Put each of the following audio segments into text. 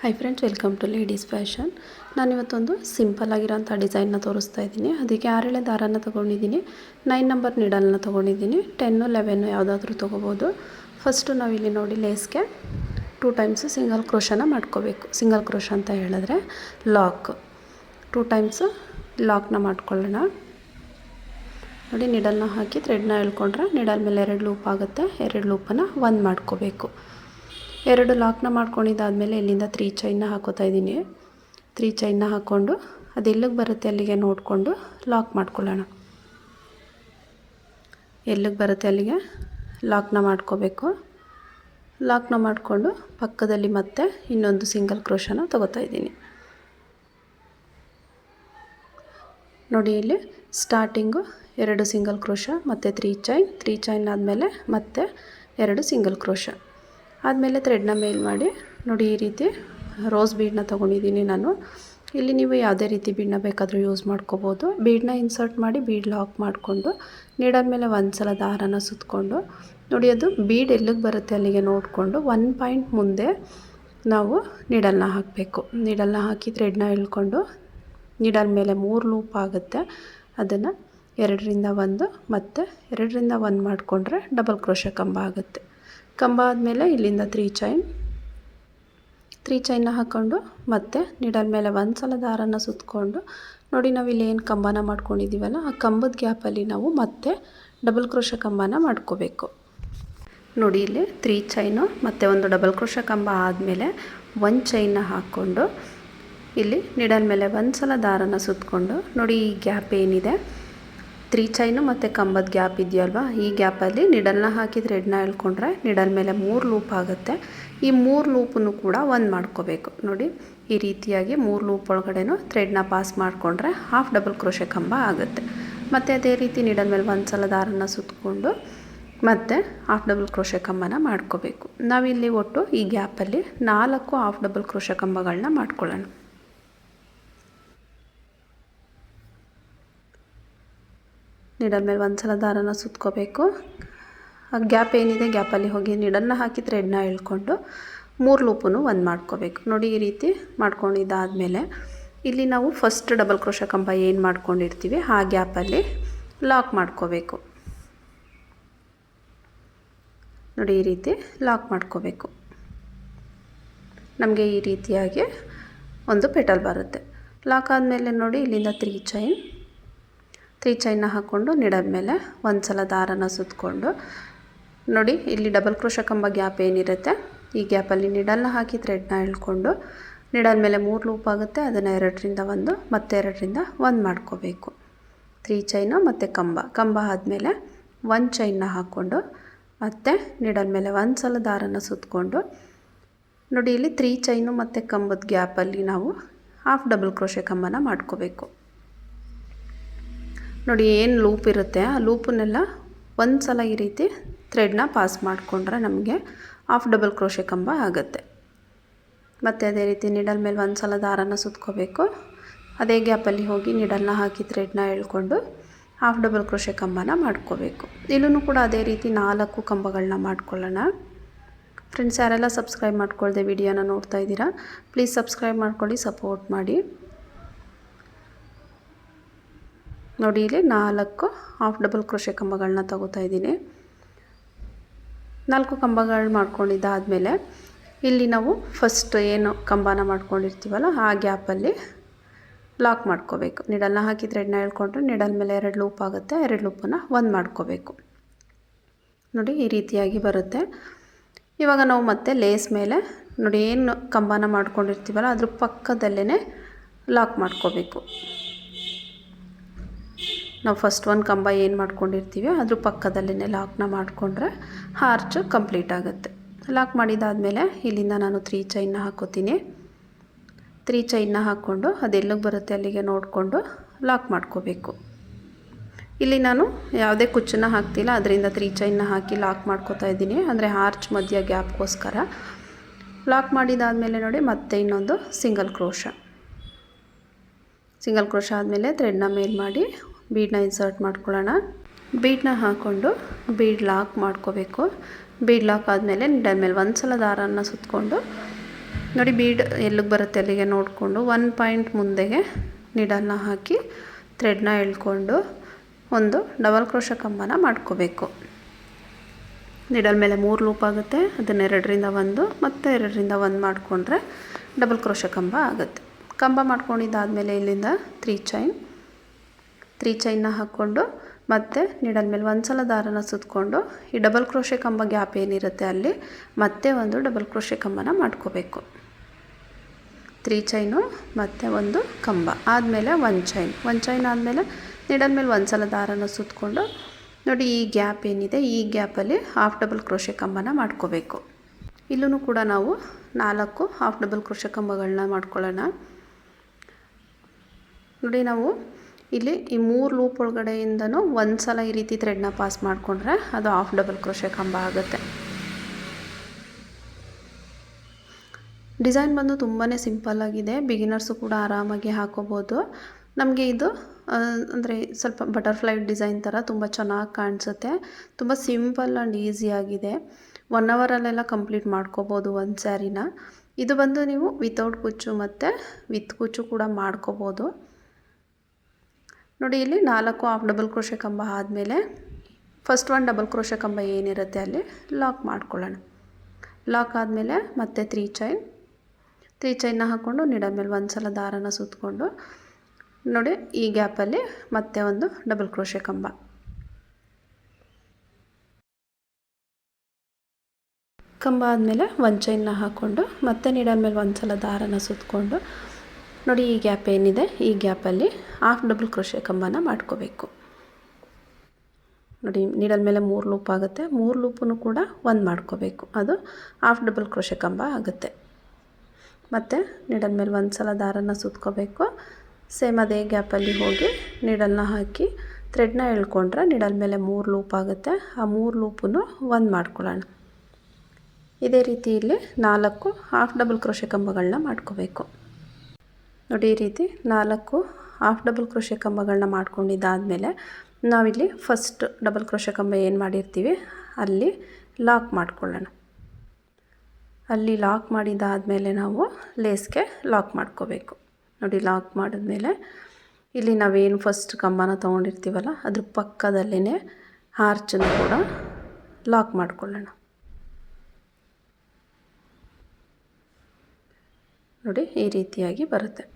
Hi friends, welcome to ladies fashion. ನಾನಿವತ್ತೊಂದು simple ಆಗಿರೋಂಥ ಡಿಸೈನ್ನ ತೋರಿಸ್ತಾ ಇದ್ದೀನಿ. ಅದಕ್ಕೆ 6 ದಾರನ ತೊಗೊಂಡಿದ್ದೀನಿ, 9 ನಂಬರ್ ನೀಡಲ್ನ ತೊಗೊಂಡಿದ್ದೀನಿ. 10, 11 ಯಾವುದಾದ್ರೂ ತೊಗೋಬೋದು. ಫಸ್ಟು ನಾವಿಲ್ಲಿ ನೋಡಿ ಲೇಸ್ಗೆ 2 ಟೈಮ್ಸ್ ಸಿಂಗಲ್ ಕ್ರೋಶನ ಮಾಡ್ಕೋಬೇಕು. ಸಿಂಗಲ್ ಕ್ರೋಶ ಅಂತ ಹೇಳಿದ್ರೆ ಲಾಕ್, 2 ಟೈಮ್ಸ್ ಲಾಕ್ನ ಮಾಡ್ಕೊಳ್ಳೋಣ. ನೋಡಿ, ನೀಡಲ್ನ ಹಾಕಿ ಥ್ರೆಡ್ನ ಎಳ್ಕೊಂಡ್ರೆ ನೀಡಲ್ ಮೇಲೆ 2 ಲೂಪ್ ಆಗುತ್ತೆ. 2 ಲೂಪನ್ನು 1 ಮಾಡ್ಕೋಬೇಕು. 2 ಲಾಕ್ನ ಮಾಡ್ಕೊಂಡಿದ್ದಾದಮೇಲೆ ಇಲ್ಲಿಂದ 3 ಚೈನ್ನ ಹಾಕೋತಾ ಇದ್ದೀನಿ. 3 ಚೈನ್ನ ಹಾಕ್ಕೊಂಡು ಅದು ಎಲ್ಲಿಗೆ ಬರುತ್ತೆ ಅಲ್ಲಿಗೆ ನೋಡಿಕೊಂಡು ಲಾಕ್ ಮಾಡ್ಕೊಳ್ಳೋಣ. ಎಲ್ಲಿಗೆ ಬರುತ್ತೆ ಅಲ್ಲಿಗೆ ಲಾಕ್ನ ಮಾಡ್ಕೋಬೇಕು. ಲಾಕ್ನ ಮಾಡಿಕೊಂಡು ಪಕ್ಕದಲ್ಲಿ ಮತ್ತೆ ಇನ್ನೊಂದು ಸಿಂಗಲ್ ಕ್ರೋಶನ ತಗೋತಾ ಇದ್ದೀನಿ. ನೋಡಿ, ಇಲ್ಲಿ ಸ್ಟಾರ್ಟಿಂಗು 2 ಸಿಂಗಲ್ ಕ್ರೋಶ ಮತ್ತು 3 ಚೈನ್ ಆದಮೇಲೆ ಮತ್ತೆ 2 ಸಿಂಗಲ್ ಕ್ರೋಶ ಆದಮೇಲೆ ಥ್ರೆಡ್ನ ಮೇಲ್ ಮಾಡಿ ನೋಡಿ, ಈ ರೀತಿ ರೋಸ್ ಬೀಡನ್ನ ತೊಗೊಂಡಿದ್ದೀನಿ ನಾನು. ಇಲ್ಲಿ ನೀವು ಯಾವುದೇ ರೀತಿ ಬೀಡನ್ನ ಬೇಕಾದರೂ ಯೂಸ್ ಮಾಡ್ಕೋಬೋದು. ಬೀಡನ್ನ ಇನ್ಸರ್ಟ್ ಮಾಡಿ ಬೀಡ್ ಲಾಕ್ ಮಾಡಿಕೊಂಡು ನೀಡಲ್ ಮೇಲೆ ಒಂದು ಸಲ ದಾರನ ಸುತ್ತಕೊಂಡು ನೋಡಿ, ಅದು ಬೀಡ್ ಎಲ್ಲಿಗೆ ಬರುತ್ತೆ ಅಲ್ಲಿಗೆ ನೋಡಿಕೊಂಡು 1 ಪಾಯಿಂಟ್ ಮುಂದೆ ನಾವು ನೀಡಲ್ನ ಹಾಕಬೇಕು. ನೀಡಲ್ನ ಹಾಕಿ ಥ್ರೆಡ್ನ ಎಳ್ಕೊಂಡು ನೀಡಲ್ ಮೇಲೆ 3 ಲೂಪ್ ಆಗುತ್ತೆ. ಅದನ್ನು 2ರಿಂದ 1 ಮತ್ತು 2ರಿಂದ 1 ಮಾಡಿಕೊಂಡ್ರೆ ಡಬಲ್ ಕ್ರೋಶ ಕಂಬ ಆಗುತ್ತೆ. ಕಂಬ ಆದಮೇಲೆ ಇಲ್ಲಿಂದ 3 ಚೈನ್ನ ಹಾಕ್ಕೊಂಡು ಮತ್ತೆ ನೀಡಲ್ ಮೇಲೆ ಒಂದು ಸಲ ದಾರನ ಸುತ್ತಕೊಂಡು ನೋಡಿ, ನಾವಿಲ್ಲಿ ಏನು ಕಂಬನ ಮಾಡ್ಕೊಂಡಿದ್ದೀವಲ್ಲ ಆ ಕಂಬದ ಗ್ಯಾಪಲ್ಲಿ ನಾವು ಮತ್ತೆ ಡಬಲ್ ಕ್ರೋಶ ಕಂಬನ ಮಾಡ್ಕೋಬೇಕು. ನೋಡಿ, ಇಲ್ಲಿ 3 ಚೈನು ಮತ್ತು ಒಂದು ಡಬಲ್ ಕ್ರೋಶ ಕಂಬ ಆದಮೇಲೆ 1 ಚೈನ್ನ ಹಾಕ್ಕೊಂಡು ಇಲ್ಲಿ ನೀಡಲ್ ಮೇಲೆ ಒಂದು ಸಲ ದಾರನ ಸುತ್ತಕೊಂಡು ನೋಡಿ, ಈ ಗ್ಯಾಪ್ ಏನಿದೆ 3 ಚೈನು ಮತ್ತು ಕಂಬದ ಗ್ಯಾಪ್ ಇದೆಯಲ್ವ, ಈ ಗ್ಯಾಪಲ್ಲಿ ನಿಡಲ್ನ ಹಾಕಿ ಥ್ರೆಡ್ನ ಎಳ್ಕೊಂಡ್ರೆ ನಿಡಲ್ ಮೇಲೆ 3 ಲೂಪ್ ಆಗುತ್ತೆ. ಈ 3 ಲೂಪನ್ನು ಕೂಡ 1 ಮಾಡ್ಕೋಬೇಕು. ನೋಡಿ, ಈ ರೀತಿಯಾಗಿ 3 ಲೂಪ್ ಒಳಗಡೆನೂ ಥ್ರೆಡ್ನ ಪಾಸ್ ಮಾಡಿಕೊಂಡ್ರೆ ಹಾಫ್ ಡಬಲ್ ಕ್ರೋಶೆ ಕಂಬ ಆಗುತ್ತೆ. ಮತ್ತು ಅದೇ ರೀತಿ ನಿಡಲ್ ಮೇಲೆ ಒಂದು ಸಲ ದಾರನ ಸುತ್ತಕೊಂಡು ಮತ್ತು ಹಾಫ್ ಡಬಲ್ ಕ್ರೋಶೆ ಕಂಬನ ಮಾಡ್ಕೋಬೇಕು. ನಾವಿಲ್ಲಿ ಒಟ್ಟು ಈ ಗ್ಯಾಪಲ್ಲಿ 4 ಹಾಫ್ ಡಬಲ್ ಕ್ರೋಶೆ ಕಂಬಗಳನ್ನ ಮಾಡ್ಕೊಳ್ಳೋಣ. ನೀಡಲ್ ಮೇಲೆ ಒಂದು ಸಲ ದಾರನ ಸುತ್ಕೋಬೇಕು. ಆ ಗ್ಯಾಪ್ ಏನಿದೆ ಗ್ಯಾಪಲ್ಲಿ ಹೋಗಿ ನೀಡಲ್ನ ಹಾಕಿ ಥ್ರೆಡ್ನ ಎಳ್ಕೊಂಡು 3 ಲೂಪನ್ನು 1 ಮಾಡ್ಕೋಬೇಕು. ನೋಡಿ, ಈ ರೀತಿ ಮಾಡ್ಕೊಂಡಿದ್ದಾದಮೇಲೆ ಇಲ್ಲಿ ನಾವು ಫಸ್ಟ್ ಡಬಲ್ ಕ್ರೋಶ ಕಂಬ ಏನು ಮಾಡ್ಕೊಂಡಿರ್ತೀವಿ ಆ ಗ್ಯಾಪಲ್ಲಿ ಲಾಕ್ ಮಾಡ್ಕೋಬೇಕು. ನೋಡಿ, ಈ ರೀತಿ ಲಾಕ್ ಮಾಡ್ಕೋಬೇಕು. ನಮಗೆ ಈ ರೀತಿಯಾಗಿ ಒಂದು ಪೆಟಲ್ ಬರುತ್ತೆ. ಲಾಕ್ ಆದಮೇಲೆ ನೋಡಿ, ಇಲ್ಲಿಂದ 3 ಚೈನ್ನ ಹಾಕ್ಕೊಂಡು ನೀಡಲ್ ಮೇಲೆ ಒಂದು ಸಲ ದಾರನ ಸುತ್ತಕೊಂಡು ನೋಡಿ, ಇಲ್ಲಿ ಡಬಲ್ ಕ್ರೋಶ ಕಂಬ ಗ್ಯಾಪ್ ಏನಿರುತ್ತೆ ಈ ಗ್ಯಾಪಲ್ಲಿ ನೀಡಲ್ನ ಹಾಕಿ ಥ್ರೆಡ್ನ ಎಳ್ಕೊಂಡು ನೀಡಲ್ ಮೇಲೆ 3 ಲೂಪ್ ಆಗುತ್ತೆ. ಅದನ್ನು 2ರಿಂದ 1 ಮತ್ತು 2ರಿಂದ 1 ಮಾಡ್ಕೋಬೇಕು. 3 ಚೈನು ಮತ್ತು ಕಂಬ ಆದಮೇಲೆ 1 ಚೈನ್ನ ಹಾಕ್ಕೊಂಡು ಮತ್ತು ನೀಡಲ್ ಮೇಲೆ ಒಂದು ಸಲ ದಾರನ ಸುತ್ತಕೊಂಡು ನೋಡಿ, ಇಲ್ಲಿ 3 ಚೈನು ಮತ್ತು ಕಂಬದ ಗ್ಯಾಪಲ್ಲಿ ನಾವು ಹಾಫ್ ಡಬಲ್ ಕ್ರೋಶೆ ಕಂಬನ ಮಾಡ್ಕೋಬೇಕು. ನೋಡಿ, ಏನು ಲೂಪ್ ಇರುತ್ತೆ ಆ ಲೂಪನ್ನೆಲ್ಲ ಒಂದು ಸಲ ಈ ರೀತಿ ಥ್ರೆಡ್ನ ಪಾಸ್ ಮಾಡಿಕೊಂಡ್ರೆ ನಮಗೆ ಹಾಫ್ ಡಬಲ್ ಕ್ರೋಶೆ ಕಂಬ ಆಗುತ್ತೆ. ಮತ್ತು ಅದೇ ರೀತಿ ನೀಡಲ್ ಮೇಲೆ ಒಂದು ಸಲ ದಾರನ ಸುತ್ತಕೋಬೇಕು. ಅದೇ ಗ್ಯಾಪಲ್ಲಿ ಹೋಗಿ ನೀಡಲ್ನ ಹಾಕಿ ಥ್ರೆಡ್ನ ಎಳ್ಕೊಂಡು ಹಾಫ್ ಡಬಲ್ ಕ್ರೋಶೆ ಕಂಬನ ಮಾಡ್ಕೋಬೇಕು. ಇಲ್ಲೂ ಕೂಡ ಅದೇ ರೀತಿ 4 ಕಂಬಗಳನ್ನ ಮಾಡ್ಕೊಳ್ಳೋಣ. ಫ್ರೆಂಡ್ಸ್, ಯಾರೆಲ್ಲ ಸಬ್ಸ್ಕ್ರೈಬ್ ಮಾಡ್ಕೊಳ್ದೆ ವಿಡಿಯೋನ ನೋಡ್ತಾ ಇದ್ದೀರಾ, ಪ್ಲೀಸ್ ಸಬ್ಸ್ಕ್ರೈಬ್ ಮಾಡ್ಕೊಳ್ಳಿ, ಸಪೋರ್ಟ್ ಮಾಡಿ. ನೋಡಿ, ಇಲ್ಲಿ 4 ಹಾಫ್ ಡಬಲ್ ಕ್ರೋಶೆ ಕಂಬಗಳನ್ನ ತಗೋತಾ ಇದ್ದೀನಿ. 4 ಕಂಬಗಳು ಮಾಡ್ಕೊಂಡಿದ್ದಾದಮೇಲೆ ಇಲ್ಲಿ ನಾವು ಫಸ್ಟ್ ಏನು ಕಂಬನ ಮಾಡ್ಕೊಂಡಿರ್ತೀವಲ್ಲ ಆ ಗ್ಯಾಪಲ್ಲಿ ಲಾಕ್ ಮಾಡ್ಕೋಬೇಕು. ನೀಡಲ್ನ ಹಾಕಿ ಥ್ರೆಡ್ನ ಎಳ್ಕೊಂಡ್ರೆ ನೀಡಲ್ ಮೇಲೆ 2 ಲೂಪ್ ಆಗುತ್ತೆ. 2 ಲೂಪನ್ನು 1 ಮಾಡ್ಕೋಬೇಕು. ನೋಡಿ, ಈ ರೀತಿಯಾಗಿ ಬರುತ್ತೆ. ಇವಾಗ ನಾವು ಮತ್ತೆ ಲೇಸ್ ಮೇಲೆ ನೋಡಿ ಏನು ಕಂಬನ ಮಾಡ್ಕೊಂಡಿರ್ತೀವಲ್ಲ ಅದ್ರ ಪಕ್ಕದಲ್ಲೇ ಲಾಕ್ ಮಾಡ್ಕೋಬೇಕು. ನಾವು ಫಸ್ಟ್ 1 ಕಂಬ ಏನು ಮಾಡ್ಕೊಂಡಿರ್ತೀವಿ ಅದ್ರ ಪಕ್ಕದಲ್ಲೇ ಲಾಕ್ನ ಮಾಡಿಕೊಂಡ್ರೆ ಆರ್ಚ್ ಕಂಪ್ಲೀಟ್ ಆಗುತ್ತೆ. ಲಾಕ್ ಮಾಡಿದ್ದಾದಮೇಲೆ ಇಲ್ಲಿಂದ ನಾನು 3 ಚೈನ್ನ ಹಾಕೋತೀನಿ. 3 ಚೈನ್ನ ಹಾಕ್ಕೊಂಡು ಅದೆಲ್ಲಿಗೆ ಬರುತ್ತೆ ಅಲ್ಲಿಗೆ ನೋಡಿಕೊಂಡು ಲಾಕ್ ಮಾಡ್ಕೋಬೇಕು. ಇಲ್ಲಿ ನಾನು ಯಾವುದೇ ಕುಚ್ಚನ್ನ ಹಾಕ್ತಿಲ್ಲ, ಅದರಿಂದ 3 ಚೈನ್ನ ಹಾಕಿ ಲಾಕ್ ಮಾಡ್ಕೋತಾ ಇದ್ದೀನಿ, ಅಂದರೆ ಆರ್ಚ್ ಮಧ್ಯ ಗ್ಯಾಪ್ಗೋಸ್ಕರ. ಲಾಕ್ ಮಾಡಿದ್ದಾದಮೇಲೆ ನೋಡಿ, ಮತ್ತೆ ಇನ್ನೊಂದು ಸಿಂಗಲ್ ಕ್ರೋಶ ಆದಮೇಲೆ ಥ್ರೆಡ್ನ ಮೇಲ್ ಮಾಡಿ ಬೀಡನ್ನ ಇನ್ಸರ್ಟ್ ಮಾಡ್ಕೊಳ್ಳೋಣ. ಬೀಡನ್ನ ಹಾಕ್ಕೊಂಡು ಬೀಡ್ ಲಾಕ್ ಮಾಡ್ಕೋಬೇಕು. ಬೀಡ್ ಲಾಕ್ ಆದಮೇಲೆ ನೀಡಲ್ ಮೇಲೆ ಒಂದು ಸಲ ದಾರನ ಸುತ್ತಕೊಂಡು ನೋಡಿ ಬೀಡ್ ಎಲ್ಲಿಗೆ ಬರುತ್ತೆ ಅಲ್ಲಿಗೆ ನೋಡಿಕೊಂಡು 1 ಪಾಯಿಂಟ್ ಮುಂದೆಗೆ ನೀಡಲ್ನ ಹಾಕಿ ಥ್ರೆಡ್ನ ಎಳ್ಕೊಂಡು ಒಂದು ಡಬಲ್ ಕ್ರೋಶೆ ಕಂಬನ ಮಾಡ್ಕೋಬೇಕು. ನೀಡಲ್ ಮೇಲೆ 3 ಲೂಪ್ ಆಗುತ್ತೆ, ಅದನ್ನು 2ರಿಂದ 1 ಮತ್ತು 2ರಿಂದ 1 ಮಾಡಿಕೊಂಡ್ರೆ ಡಬಲ್ ಕ್ರೋಶೆ ಕಂಬ ಆಗುತ್ತೆ. ಕಂಬ ಮಾಡ್ಕೊಂಡಿದ್ದಾದಮೇಲೆ ಇಲ್ಲಿಂದ 3 ಚೈನ್ನ ಹಾಕ್ಕೊಂಡು ಮತ್ತು ನೀಡಲ್ ಮೇಲೆ ಒಂದು ಸಲ ದಾರನ ಸುತ್ತಕೊಂಡು ಈ ಡಬಲ್ ಕ್ರೋಶೆ ಕಂಬ ಗ್ಯಾಪ್ ಏನಿರುತ್ತೆ ಅಲ್ಲಿ ಮತ್ತೆ ಒಂದು ಡಬಲ್ ಕ್ರೋಶೆ ಕಂಬನ ಮಾಡ್ಕೋಬೇಕು. 3 ಚೈನು ಮತ್ತು ಒಂದು ಕಂಬ ಆದಮೇಲೆ 1 ಚೈನ್ ಆದಮೇಲೆ ನೀಡಲ್ ಮೇಲೆ ಒಂದು ಸಲ ದಾರನ ಸುತ್ತಕೊಂಡು ನೋಡಿ ಈ ಗ್ಯಾಪ್ ಏನಿದೆ ಈ ಗ್ಯಾಪಲ್ಲಿ ಹಾಫ್ ಡಬಲ್ ಕ್ರೋಶೆ ಕಂಬನ ಮಾಡ್ಕೋಬೇಕು. ಇಲ್ಲೂ ಕೂಡ ನಾವು 4 ಹಾಫ್ ಡಬಲ್ ಕ್ರೋಶೆ ಕಂಬಗಳನ್ನ ಮಾಡ್ಕೊಳ್ಳೋಣ. ನೋಡಿ ನಾವು ಇಲ್ಲಿ ಈ 3 ಲೂಪ್ ಒಳಗಡೆಯಿಂದನೂ ಒಂದು ಸಲ ಈ ರೀತಿ ಥ್ರೆಡ್ನ ಪಾಸ್ ಮಾಡಿಕೊಂಡ್ರೆ ಅದು ಹಾಫ್ ಡಬಲ್ ಕ್ರೋಶೆ ಕಂಬ ಆಗುತ್ತೆ. ಡಿಸೈನ್ ಬಂದು ತುಂಬಾ ಸಿಂಪಲ್ಲಾಗಿದೆ, ಬಿಗಿನರ್ಸು ಕೂಡ ಆರಾಮಾಗಿ ಹಾಕೋಬೋದು. ನಮಗೆ ಇದು ಅಂದರೆ ಸ್ವಲ್ಪ ಬಟರ್ಫ್ಲೈ ಡಿಸೈನ್ ಥರ ತುಂಬ ಚೆನ್ನಾಗಿ ಕಾಣಿಸುತ್ತೆ. ತುಂಬ ಸಿಂಪಲ್ ಆ್ಯಂಡ್ ಈಸಿಯಾಗಿದೆ. 1 ಅವರಲ್ಲೆಲ್ಲ ಕಂಪ್ಲೀಟ್ ಮಾಡ್ಕೋಬೋದು ಒಂದು ಸ್ಯಾರಿನ. ಇದು ಬಂದು ನೀವು ವಿತೌಟ್ ಕುಚ್ಚು ಮತ್ತು ವಿತ್ ಕುಚ್ಚು ಕೂಡ ಮಾಡ್ಕೋಬೋದು. ನೋಡಿ ಇಲ್ಲಿ 4 ಹಾಫ್ ಡಬಲ್ ಕ್ರೋಶೆ ಕಂಬ ಆದಮೇಲೆ ಫಸ್ಟ್ 1 ಡಬಲ್ ಕ್ರೋಶೆ ಕಂಬ ಏನಿರುತ್ತೆ ಅಲ್ಲಿ ಲಾಕ್ ಮಾಡ್ಕೊಳ್ಳೋಣ. ಲಾಕ್ ಆದಮೇಲೆ ಮತ್ತೆ 3 ಚೈನ್ನ ಹಾಕ್ಕೊಂಡು ನೀಡಲ್ ಮೇಲೆ ಒಂದು ಸಲ ದಾರನ ಸುತ್ತಕೊಂಡು ನೋಡಿ ಈ ಗ್ಯಾಪಲ್ಲಿ ಮತ್ತೆ ಒಂದು ಡಬಲ್ ಕ್ರೋಶೆ ಕಂಬ. ಕಂಬ ಆದಮೇಲೆ 1 ಚೈನ್ನ ಹಾಕ್ಕೊಂಡು ಮತ್ತೆ ನೀಡಲ್ ಮೇಲೆ ಒಂದು ಸಲ ದಾರನ ಸುತ್ತಕೊಂಡು ನೋಡಿ ಈ ಗ್ಯಾಪ್ ಏನಿದೆ ಈ ಗ್ಯಾಪಲ್ಲಿ ಹಾಫ್ ಡಬಲ್ ಕ್ರೋಶೆ ಕಂಬನ ಮಾಡ್ಕೋಬೇಕು. ನೋಡಿ ನೀಡಲ್ ಮೇಲೆ 3 ಲೂಪ್ ಆಗುತ್ತೆ, 3 ಲೂಪನ್ನು ಕೂಡ 1 ಮಾಡ್ಕೋಬೇಕು, ಅದು ಹಾಫ್ ಡಬಲ್ ಕ್ರೋಶೆ ಕಂಬ ಆಗುತ್ತೆ. ಮತ್ತು ನೀಡಲ್ ಮೇಲೆ ಒಂದು ಸಲ ದಾರನ ಸುತ್ಕೋಬೇಕು. ಸೇಮ್ ಅದೇ ಗ್ಯಾಪಲ್ಲಿ ಹೋಗಿ ನೀಡಲ್ನ ಹಾಕಿ ಥ್ರೆಡ್ನ ಎಳ್ಕೊಂಡ್ರೆ ನೀಡಲ್ ಮೇಲೆ 3 ಲೂಪ್ ಆಗುತ್ತೆ, ಆ 3 ಲೂಪನ್ನು 1 ಮಾಡ್ಕೊಳ್ಳೋಣ. ಇದೇ ರೀತಿ ಇಲ್ಲಿ 4 ಹಾಫ್ ಡಬಲ್ ಕ್ರೋಶೆ ಕಂಬಗಳನ್ನ ಮಾಡ್ಕೋಬೇಕು. ನೋಡಿ ಈ ರೀತಿ 4 ಹಾಫ್ ಡಬಲ್ ಕ್ರೋಶೆ ಕಂಬಗಳನ್ನ ಮಾಡ್ಕೊಂಡಿದ್ದಾದಮೇಲೆ ನಾವಿಲ್ಲಿ ಫಸ್ಟ್ ಡಬಲ್ ಕ್ರೋಶೆ ಕಂಬ ಏನು ಮಾಡಿರ್ತೀವಿ ಅಲ್ಲಿ ಲಾಕ್ ಮಾಡ್ಕೊಳ್ಳೋಣ. ಅಲ್ಲಿ ಲಾಕ್ ಮಾಡಿದ್ದಾದಮೇಲೆ ನಾವು ಲೇಸ್ಗೆ ಲಾಕ್ ಮಾಡ್ಕೋಬೇಕು. ನೋಡಿ ಲಾಕ್ ಮಾಡಿದ್ಮೇಲೆ ಇಲ್ಲಿ ನಾವೇನು ಫಸ್ಟ್ ಕಂಬನ ತೊಗೊಂಡಿರ್ತೀವಲ್ಲ ಅದ್ರ ಪಕ್ಕದಲ್ಲೇ ಆರ್ಚನ್ನು ಕೂಡ ಲಾಕ್ ಮಾಡ್ಕೊಳ್ಳೋಣ. ನೋಡಿ ಈ ರೀತಿಯಾಗಿ ಬರುತ್ತೆ.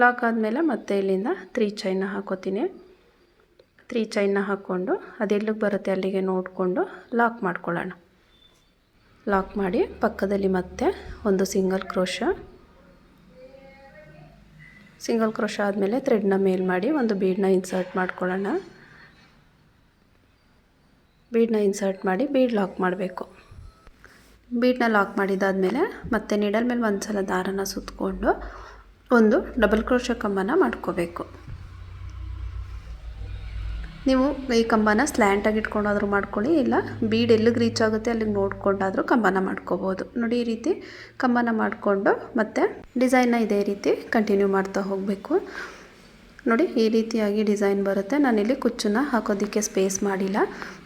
ಲಾಕ್ ಆದಮೇಲೆ ಮತ್ತೆ ಇಲ್ಲಿಂದ 3 ಚೈನ್ನ ಹಾಕೋತೀನಿ. 3 ಚೈನ್ನ ಹಾಕ್ಕೊಂಡು ಅದೆಲ್ಲಿಗೆ ಬರುತ್ತೆ ಅಲ್ಲಿಗೆ ನೋಡಿಕೊಂಡು ಲಾಕ್ ಮಾಡ್ಕೊಳ್ಳೋಣ. ಲಾಕ್ ಮಾಡಿ ಪಕ್ಕದಲ್ಲಿ ಮತ್ತೆ ಒಂದು ಸಿಂಗಲ್ ಕ್ರೋಶ ಆದಮೇಲೆ ಥ್ರೆಡ್ನ ಮೇಲ್ ಮಾಡಿ ಒಂದು ಬೀಡನ್ನ ಇನ್ಸರ್ಟ್ ಮಾಡ್ಕೊಳ್ಳೋಣ. ಬೀಡನ್ನ ಇನ್ಸರ್ಟ್ ಮಾಡಿ ಬೀಡ್ ಲಾಕ್ ಮಾಡಬೇಕು. ಬೀಡನ್ನ ಲಾಕ್ ಮಾಡಿದ್ದಾದಮೇಲೆ ಮತ್ತೆ ನೀಡಲ್ ಮೇಲೆ ಒಂದು ಸಲ ದಾರನ ಸುತ್ತಕೊಂಡು ಒಂದು ಡಬಲ್ ಕ್ರೋಶೆ ಕಂಬನ ಮಾಡ್ಕೋಬೇಕು. ನೀವು ಈ ಕಂಬನ ಸ್ಲ್ಯಾಂಟಾಗಿ ಇಟ್ಕೊಂಡಾದರೂ ಮಾಡ್ಕೊಳ್ಳಿ, ಇಲ್ಲ ಬೀಡ್ ಎಲ್ಲಿಗೆ ರೀಚ್ ಆಗುತ್ತೆ ಅಲ್ಲಿಗೆ ನೋಡಿಕೊಂಡಾದರೂ ಕಂಬನ ಮಾಡ್ಕೋಬೋದು. ನೋಡಿ ಈ ರೀತಿ ಕಂಬನ ಮಾಡಿಕೊಂಡು ಮತ್ತು ಡಿಸೈನ್ನ ಇದೇ ರೀತಿ ಕಂಟಿನ್ಯೂ ಮಾಡ್ತಾ ಹೋಗಬೇಕು. ನೋಡಿ ಈ ರೀತಿಯಾಗಿ ಡಿಸೈನ್ ಬರುತ್ತೆ. ನಾನಿಲ್ಲಿ ಕುಚ್ಚನ್ನ ಹಾಕೋದಕ್ಕೆ ಸ್ಪೇಸ್ ಮಾಡಿಲ್ಲ.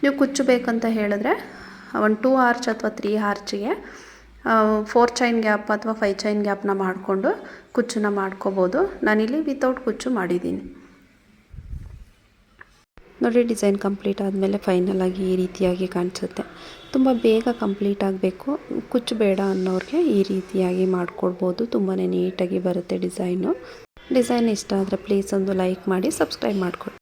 ನೀವು ಕುಚ್ಚು ಬೇಕಂತ ಹೇಳಿದ್ರೆ ಒಂದು 2 ಆರ್ಚ್ ಅಥವಾ 3 ಆರ್ಚಿಗೆ 4 ಚೈನ್ ಗ್ಯಾಪ್ ಅಥವಾ 5 ಚೈನ್ ಗ್ಯಾಪ್ನ ಮಾಡಿಕೊಂಡು ಕುಚ್ಚನ್ನ ಮಾಡ್ಕೋಬೋದು. ನಾನಿಲ್ಲಿ ವಿತೌಟ್ ಕುಚ್ಚು ಮಾಡಿದ್ದೀನಿ. ನೋಡಿ ಡಿಸೈನ್ ಕಂಪ್ಲೀಟ್ ಆದಮೇಲೆ ಫೈನಲ್ ಆಗಿ ಈ ರೀತಿಯಾಗಿ ಕಾಣಿಸುತ್ತೆ. ತುಂಬ ಬೇಗ ಕಂಪ್ಲೀಟ್ ಆಗಬೇಕು, ಕುಚ್ಚು ಬೇಡ ಅನ್ನೋರಿಗೆ ಈ ರೀತಿಯಾಗಿ ಮಾಡ್ಕೊಡ್ಬೋದು. ತುಂಬಾ ನೀಟಾಗಿ ಬರುತ್ತೆ ಡಿಸೈನು. ಡಿಸೈನ್ ಇಷ್ಟ ಆದರೆ ಪ್ಲೀಸ್ ಒಂದು ಲೈಕ್ ಮಾಡಿ, ಸಬ್ಸ್ಕ್ರೈಬ್ ಮಾಡ್ಕೊಳ್ಳಿ.